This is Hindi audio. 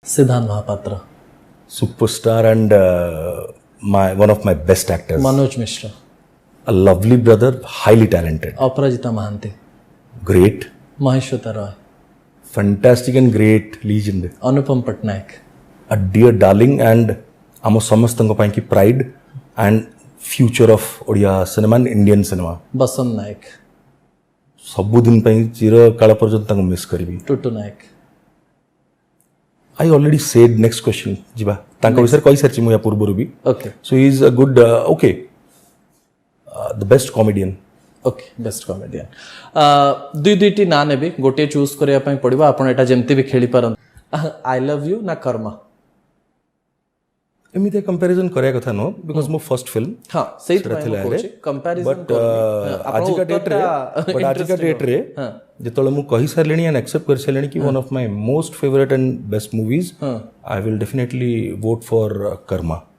सिद्धांत Mahapatra, superstar and one of my best actors. Manoj Mishra, A lovely brother, highly talented. Aparajita Mahanti, Great, महेश्वता Roy, fantastic and great legend. Anupam Patnaik, A dear darling and ଆମ ସମସ୍ତଙ୍କ ପାଇଁ କି pride and future of Odia cinema and Indian cinema. बसंत नायक, ସବୁଦିନ ପାଇଁ ଚିର କାଳ ପର୍ଯ୍ୟନ୍ତ ତାଙ୍କୁ ମିସ୍ କରିବି. टुटू नायक, I already said next question ଯିବା ତାଙ୍କ ବିଷୟରେ କହିସାରିଛି ମୁଁ ୟା ପୂର୍ବରୁ ବି. Okay So he is a good okay the best comedian. Okay best comedian. दुईटी ना नेबी गोटे चूज करिया पई पड़िबो आपण एटा जेमती भी खेली पारन. आई लव यू ना कर्मा. एमिते कंपैरिजन करिया कथा नो बिकॉज़ मो फर्स्ट फिल्म हां सही तो कंपैरिजन बट आजिका डेट रे जेतले मु कहि सारलेनी एंड एक्सेप्ट कर सारलेनी कि one of my most favourite and best movies I will definitely vote for Karma.